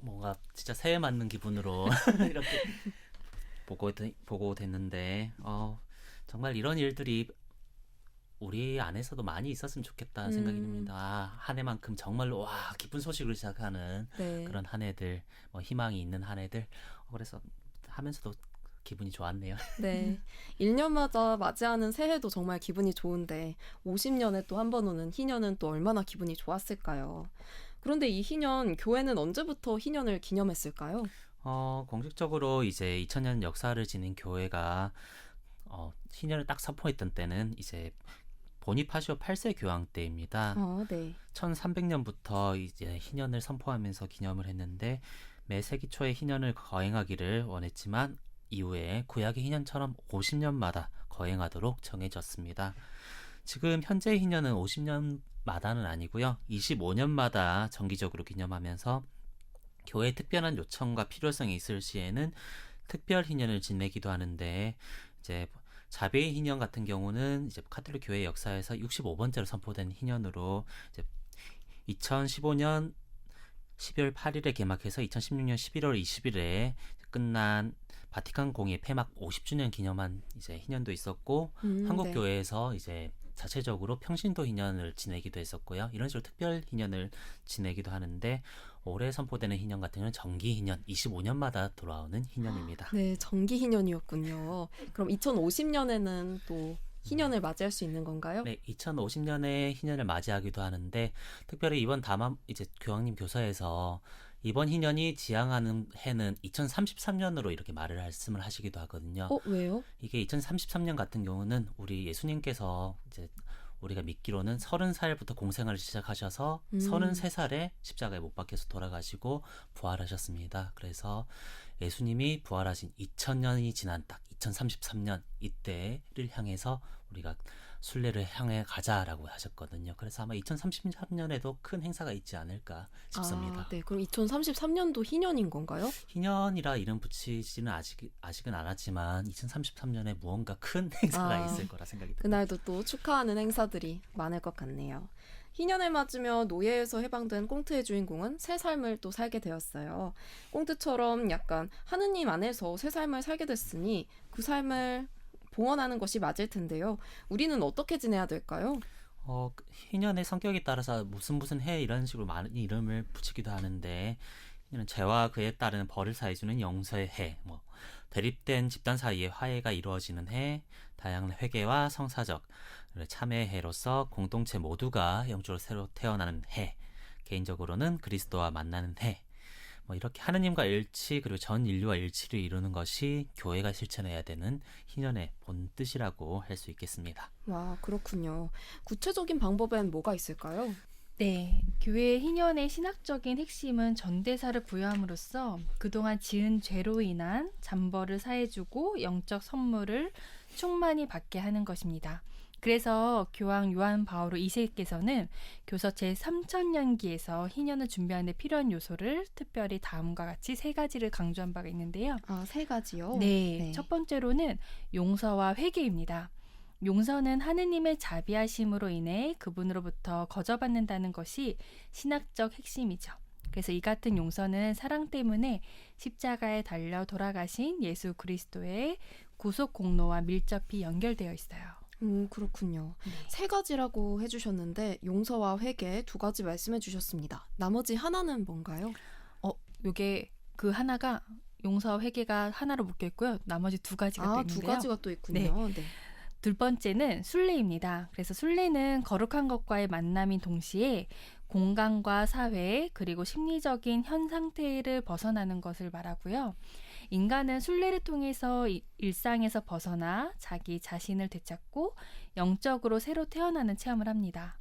뭔가 진짜 새해 맞는 기분으로 이렇게 보고 됐는데 정말 이런 일들이 우리 안에서도 많이 있었으면 좋겠다는 생각이 듭니다. 한 해만큼 정말로 기쁜 소식으로 시작하는 네. 그런 한 해들, 희망이 있는 한 해들. 그래서 하면서도 기분이 좋았네요. 네. 1년마다 맞이하는 새해도 정말 기분이 좋은데 50년에 또 한 번 오는 희년은 또 얼마나 기분이 좋았을까요? 그런데 이 희년, 교회는 언제부터 희년을 기념했을까요? 공식적으로 이제 2000년 역사를 지닌 교회가 희년을 딱 선포했던 때는 이제 보니파시오 8세 교황 때입니다. 네. 1300년부터 이제 희년을 선포하면서 기념을 했는데 매 세기 초에 희년을 거행하기를 원했지만 이후에 구약의 희년처럼 50년마다 거행하도록 정해졌습니다. 지금 현재 희년은 50년마다는 아니고요. 25년마다 정기적으로 기념하면서 교회의 특별한 요청과 필요성이 있을 시에는 특별 희년을 지내기도 하는데 이제 자비의 희년 같은 경우는 이제 카톨릭 교회 역사에서 65번째로 선포된 희년으로 이제 2015년 12월 8일에 개막해서 2016년 11월 20일에 끝난 바티칸 공의 폐막 50주년 기념한 이제 희년도 있었고 한국 네. 교회에서 이제 자체적으로 평신도 희년을 지내기도 했었고요. 이런 식으로 특별 희년을 지내기도 하는데 올해 선포되는 희년 같은 경우는 정기 희년 25년마다 돌아오는 희년입니다. 네, 정기 희년이었군요. 그럼 2050년에는 또 희년을 맞이할 수 있는 건가요? 네, 2050년에 희년을 맞이하기도 하는데 특별히 이번 담화 이제 교황님 교서에서 이번 희년이 지향하는 해는 2033년으로 이렇게 말씀을 하시기도 하거든요. 왜요? 이게 2033년 같은 경우는 우리 예수님께서 이제 우리가 믿기로는 30살부터 공생활을 시작하셔서 33살에 십자가에 못 박혀서 돌아가시고 부활하셨습니다. 그래서 예수님이 부활하신 2000년이 지난 딱 2033년 이때를 향해서 우리가 순례를 향해 가자라고 하셨거든요. 그래서 아마 2033년에도 큰 행사가 있지 않을까 싶습니다. 네. 그럼 2033년도 희년인 건가요? 희년이라 이름 붙이지는 아직은 않았지만 2033년에 무언가 큰 행사가 있을 거라 생각이 듭니다. 그날도 또 축하하는 행사들이 많을 것 같네요. 희년을 맞으며 노예에서 해방된 꽁트의 주인공은 새 삶을 또 살게 되었어요. 꽁트처럼 약간 하느님 안에서 새 삶을 살게 됐으니 그 삶을 봉헌하는 것이 맞을 텐데요. 우리는 어떻게 지내야 될까요? 희년의 성격에 따라서 무슨 해 이런 식으로 많은 이름을 붙이기도 하는데 희년은 죄와 그에 따르는 벌을 사해주는 용서의 해, 대립된 집단 사이의 화해가 이루어지는 해, 다양한 회개와 성사적 참회의 해로서 공동체 모두가 영적으로 새로 태어나는 해, 개인적으로는 그리스도와 만나는 해, 이렇게 하느님과 일치 그리고 전 인류와 일치를 이루는 것이 교회가 실천해야 되는 희년의 본 뜻이라고 할 수 있겠습니다. 와, 그렇군요. 구체적인 방법엔 뭐가 있을까요? 네, 교회의 희년의 신학적인 핵심은 전대사를 부여함으로써 그동안 지은 죄로 인한 잠벌을 사해주고 영적 선물을 충만히 받게 하는 것입니다. 그래서 교황 요한 바오로 2세께서는 교서 제3000년기에서 희년을 준비하는 데 필요한 요소를 특별히 다음과 같이 3가지를 강조한 바가 있는데요. 3가지요? 네, 첫 번째로는 용서와 회개입니다. 용서는 하느님의 자비하심으로 인해 그분으로부터 거저받는다는 것이 신학적 핵심이죠. 그래서 이 같은 용서는 사랑 때문에 십자가에 달려 돌아가신 예수 그리스도의 구속 공로와 밀접히 연결되어 있어요. 그렇군요. 3가지라고 해주셨는데 용서와 회개 2가지 말씀해 주셨습니다. 나머지 하나는 뭔가요? 요게 그 하나가 용서와 회개가 하나로 묶여 있고요. 나머지 2가지가 또 있는데요. 2가지가 또 있군요. 네. 둘 번째는 순례입니다. 그래서 순례는 거룩한 것과의 만남인 동시에 공간과 사회 그리고 심리적인 현 상태를 벗어나는 것을 말하고요. 인간은 순례를 통해서 일상에서 벗어나 자기 자신을 되찾고 영적으로 새로 태어나는 체험을 합니다.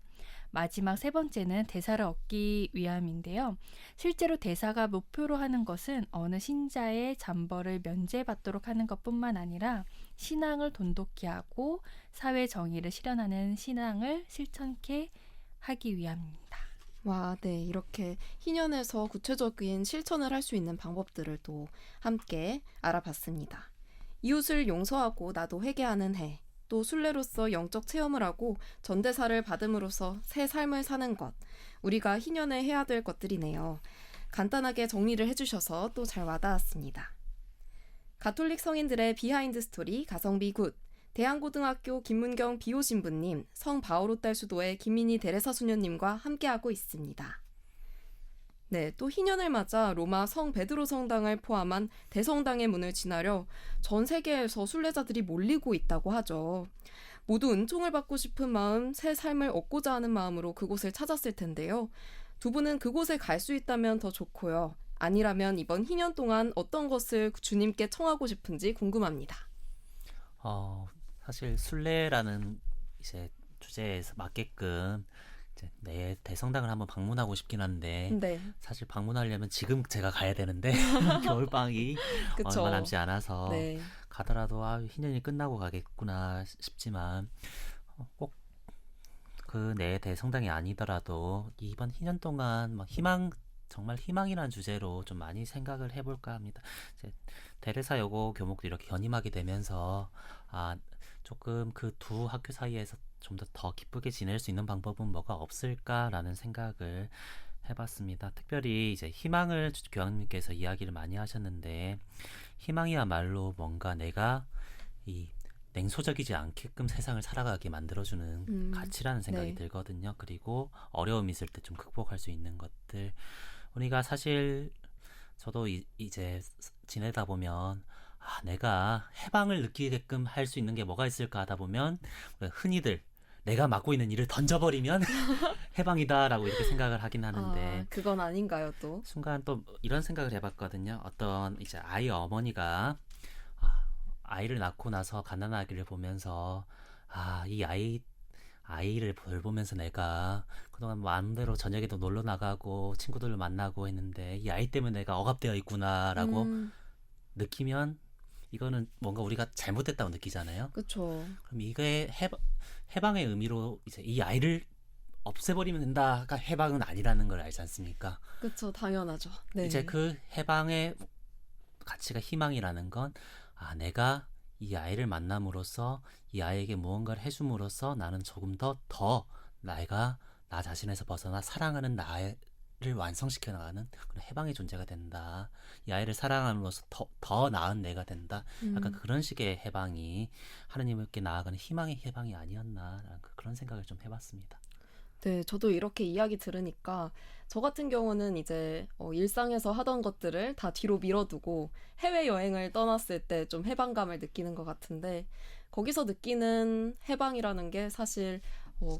마지막 3번째는 대사를 얻기 위함인데요. 실제로 대사가 목표로 하는 것은 어느 신자의 잠벌을 면제받도록 하는 것뿐만 아니라 신앙을 돈독히 하고 사회 정의를 실현하는 신앙을 실천케 하기 위함입니다. 와, 네. 이렇게 희년에서 구체적인 실천을 할 수 있는 방법들을 또 함께 알아봤습니다. 이웃을 용서하고 나도 회개하는 해, 또 순례로서 영적 체험을 하고 전대사를 받음으로써 새 삶을 사는 것, 우리가 희년에 해야 될 것들이네요. 간단하게 정리를 해주셔서 또 잘 와닿았습니다. 가톨릭 성인들의 비하인드 스토리 가성비 굿, 대한고등학교 김문경 비호 신부님, 성 바오로 딸 수도의 김민희 대레사 수녀님과 함께하고 있습니다. 네, 또 희년을 맞아 로마 성 베드로 성당을 포함한 대성당의 문을 지나려 전 세계에서 순례자들이 몰리고 있다고 하죠. 모두 은총을 받고 싶은 마음, 새 삶을 얻고자 하는 마음으로 그곳을 찾았을 텐데요. 두 분은 그곳에 갈 수 있다면 더 좋고요. 아니라면 이번 희년 동안 어떤 것을 주님께 청하고 싶은지 궁금합니다. 사실 순례라는 이제 주제에 맞게끔 이제 내 대성당을 한번 방문하고 싶긴 한데 네, 사실 방문하려면 지금 제가 가야 되는데 겨울방학이 그쵸. 얼마 남지 않아서 네, 가더라도 희년이 끝나고 가겠구나 싶지만 꼭 그 내 대성당이 아니더라도 이번 희년 동안 막 정말 희망이라는 주제로 좀 많이 생각을 해볼까 합니다. 이제 테레사 여고 교목도 이렇게 견임하게 되면서 조금 그 두 학교 사이에서 좀 더 기쁘게 지낼 수 있는 방법은 뭐가 없을까라는 생각을 해봤습니다. 특별히 이제 희망을 교황님께서 이야기를 많이 하셨는데 희망이야말로 뭔가 내가 이 냉소적이지 않게끔 세상을 살아가게 만들어주는 가치라는 생각이 네. 들거든요. 그리고 어려움이 있을 때 좀 극복할 수 있는 것들. 우리가 사실 저도 이제 지내다 보면 내가 해방을 느끼게끔 할 수 있는 게 뭐가 있을까 하다 보면 흔히들 내가 맡고 있는 일을 던져버리면 해방이다라고 이렇게 생각을 하긴 하는데 그건 아닌가요, 또? 순간 또 이런 생각을 해봤거든요. 어떤 이제 아이 어머니가 아이를 낳고 나서 가난하기를 보면서 이 아이를 돌보면서 내가 그동안 마음대로 저녁에도 놀러 나가고 친구들을 만나고 했는데 이 아이 때문에 내가 억압되어 있구나라고 느끼면 이거는 뭔가 우리가 잘못됐다고 느끼잖아요. 그쵸. 그럼 이게 해방의 의미로 이제 이 아이를 없애버리면 된다가 해방은 아니라는 걸 알지 않습니까? 그쵸, 당연하죠. 네. 이제 그 해방의 가치가 희망이라는 건 내가 이 아이를 만남으로써 이 아이에게 무언가를 해줌으로써 나는 조금 더 내가 나 자신에서 벗어나 사랑하는 나를 완성시켜 나가는 그런 해방의 존재가 된다. 이 아이를 사랑함으로써 더 나은 내가 된다. 약간 그런 식의 해방이 하느님께 나아가는 희망의 해방이 아니었나라는 그런 생각을 좀 해봤습니다. 네, 저도 이렇게 이야기 들으니까 저 같은 경우는 이제 일상에서 하던 것들을 다 뒤로 밀어두고 해외여행을 떠났을 때 좀 해방감을 느끼는 것 같은데 거기서 느끼는 해방이라는 게 사실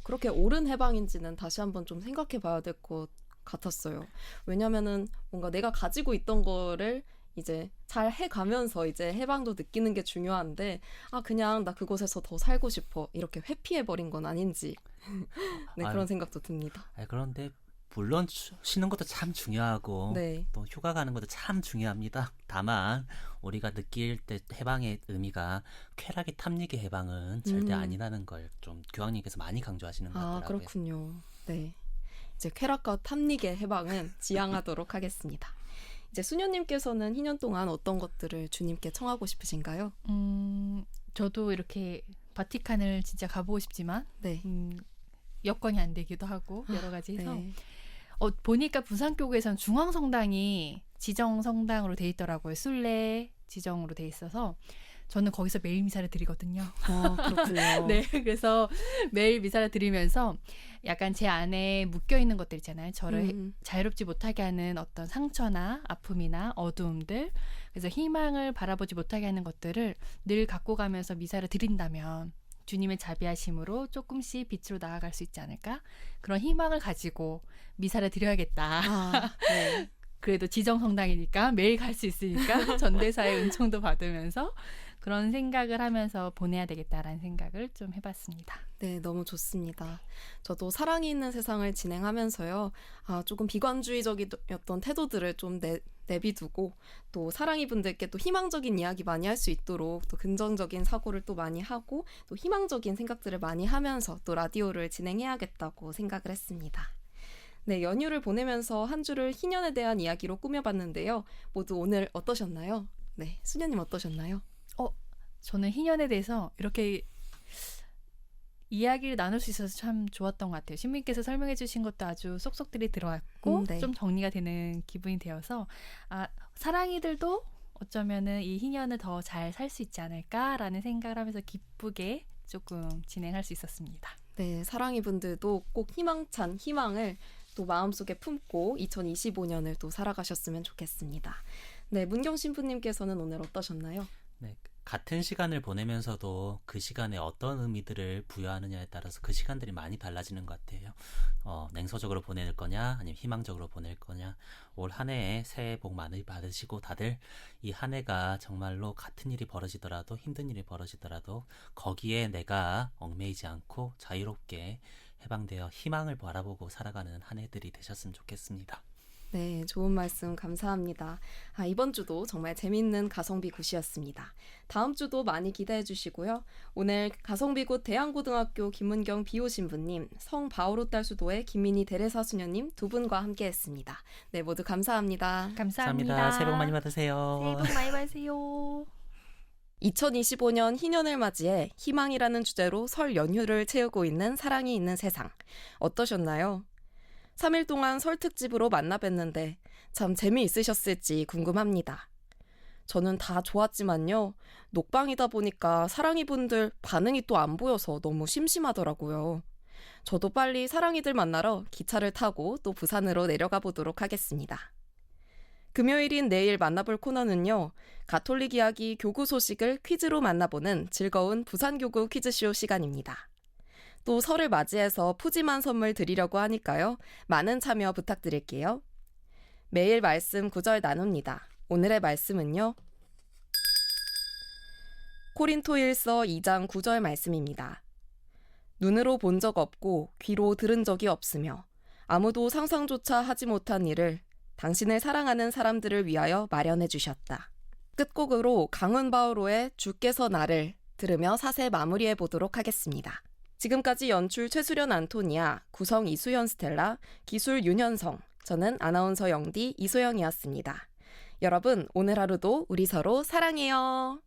그렇게 옳은 해방인지는 다시 한번 좀 생각해 봐야 될 것 같았어요. 왜냐면은 뭔가 내가 가지고 있던 거를 이제 잘 해가면서 이제 해방도 느끼는 게 중요한데 그냥 나 그곳에서 더 살고 싶어 이렇게 회피해버린 건 아닌지 네, 그런 생각도 듭니다. 그런데 물론 쉬는 것도 참 중요하고 네. 또 휴가 가는 것도 참 중요합니다. 다만 우리가 느낄 때 해방의 의미가 쾌락의 탐닉의 해방은 절대 아니라는 걸 좀 교황님께서 많이 강조하시는 것 같더라고요. 그렇군요. 네. 이제 쾌락과 탐닉의 해방은 지향하도록 하겠습니다. 이제 수녀님께서는 희년 동안 어떤 것들을 주님께 청하고 싶으신가요? 저도 이렇게 바티칸을 진짜 가보고 싶지만 네. 여건이 안 되기도 하고 여러 가지 해서 네. 보니까 부산교구에서는 중앙성당이 지정성당으로 돼 있더라고요. 순례 지정으로 돼 있어서 저는 거기서 매일 미사를 드리거든요. 그렇군요. 네, 그래서 매일 미사를 드리면서 약간 제 안에 묶여있는 것들 있잖아요. 저를 자유롭지 못하게 하는 어떤 상처나 아픔이나 어두움들, 그래서 희망을 바라보지 못하게 하는 것들을 늘 갖고 가면서 미사를 드린다면 주님의 자비하심으로 조금씩 빛으로 나아갈 수 있지 않을까? 그런 희망을 가지고 미사를 드려야겠다. 네. 그래도 지정성당이니까 매일 갈 수 있으니까 전대사의 은총도 받으면서 그런 생각을 하면서 보내야 되겠다라는 생각을 좀 해봤습니다. 네, 너무 좋습니다. 저도 사랑이 있는 세상을 진행하면서요. 조금 비관주의적이었던 태도들을 좀 내비두고 또 사랑이 분들께 또 희망적인 이야기 많이 할 수 있도록 또 긍정적인 사고를 또 많이 하고 또 희망적인 생각들을 많이 하면서 또 라디오를 진행해야겠다고 생각을 했습니다. 네, 연휴를 보내면서 한 주를 희년에 대한 이야기로 꾸며봤는데요. 모두 오늘 어떠셨나요? 네, 수녀님 어떠셨나요? 저는 희년에 대해서 이렇게 이야기를 나눌 수 있어서 참 좋았던 것 같아요. 신부님께서 설명해 주신 것도 아주 쏙쏙들이 들어왔고 네. 좀 정리가 되는 기분이 되어서 사랑이들도 어쩌면은 이 희년을 더 잘 살 수 있지 않을까라는 생각을 하면서 기쁘게 조금 진행할 수 있었습니다. 네, 사랑이 분들도 꼭 희망찬 희망을 또 마음속에 품고 2025년을 또 살아가셨으면 좋겠습니다. 네, 문경 신부님께서는 오늘 어떠셨나요? 네, 같은 시간을 보내면서도 그 시간에 어떤 의미들을 부여하느냐에 따라서 그 시간들이 많이 달라지는 것 같아요. 냉소적으로 보낼 거냐, 아니면 희망적으로 보낼 거냐. 올 한 해에 새해 복 많이 받으시고 다들 이 한 해가 정말로 같은 일이 벌어지더라도 힘든 일이 벌어지더라도 거기에 내가 얽매이지 않고 자유롭게 해방되어 희망을 바라보고 살아가는 한 해들이 되셨으면 좋겠습니다. 네, 좋은 말씀 감사합니다. 이번 주도 정말 재밌는 가성비 굿이었습니다. 다음 주도 많이 기대해 주시고요. 오늘 가성비굿 대양고등학교 김문경 비호 신부님, 성바오로딸 수도의 김민희 대레사수녀님 두 분과 함께했습니다. 네, 모두 감사합니다. 감사합니다. 새해 복 많이 받으세요. 새해 복 많이 받으세요. 2025년 희년을 맞이해 희망이라는 주제로 설 연휴를 채우고 있는 사랑이 있는 세상. 어떠셨나요? 3일 동안 설 특집으로 만나 뵀는데 참 재미있으셨을지 궁금합니다. 저는 다 좋았지만요. 녹방이다 보니까 사랑이분들 반응이 또 안 보여서 너무 심심하더라고요. 저도 빨리 사랑이들 만나러 기차를 타고 또 부산으로 내려가 보도록 하겠습니다. 금요일인 내일 만나볼 코너는요. 가톨릭 이야기 교구 소식을 퀴즈로 만나보는 즐거운 부산교구 퀴즈쇼 시간입니다. 또 설을 맞이해서 푸짐한 선물 드리려고 하니까요. 많은 참여 부탁드릴게요. 매일 말씀 구절 나눕니다. 오늘의 말씀은요. 코린토일서 2장 9절 말씀입니다. 눈으로 본 적 없고 귀로 들은 적이 없으며 아무도 상상조차 하지 못한 일을 당신을 사랑하는 사람들을 위하여 마련해 주셨다. 끝곡으로 강은바오로의 주께서 나를 들으며 사세 마무리해 보도록 하겠습니다. 지금까지 연출 최수련 안토니아, 구성 이수연 스텔라, 기술 윤현성, 저는 아나운서 영디 이소영이었습니다. 여러분, 오늘 하루도 우리 서로 사랑해요.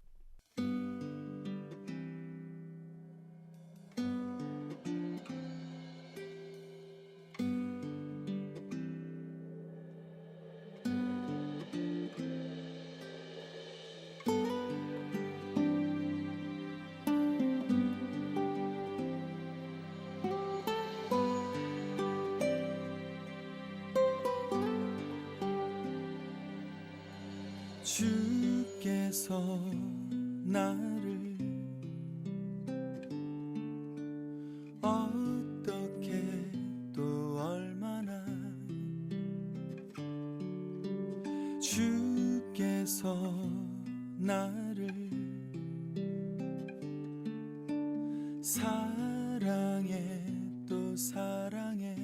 주께서 나를 어떻게 또 얼마나 주께서 나를 사랑해 또 사랑해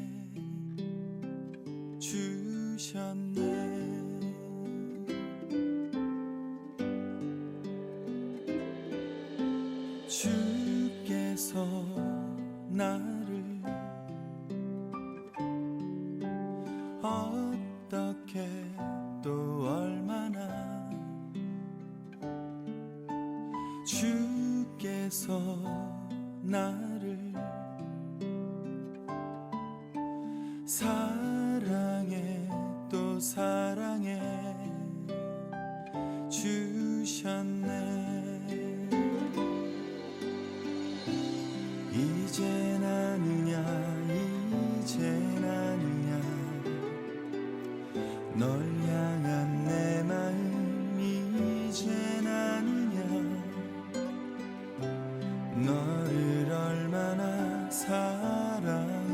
주셨네. 주께서 나를 어떻게 또 얼마나 주께서 나를 사랑해 또 사랑해 주셨네. 이제 나느냐 널 향한 내 마음 이제 나느냐 너를 얼마나 사랑하는지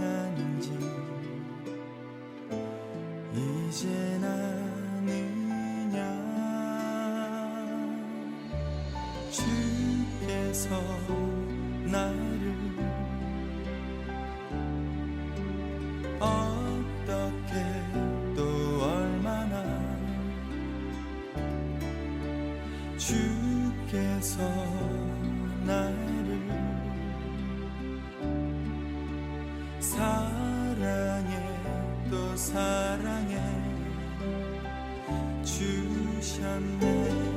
이제 나느냐 주께서 나를 어떻게 또 얼마나 주께서 나를 사랑해 또 사랑해 주셨네.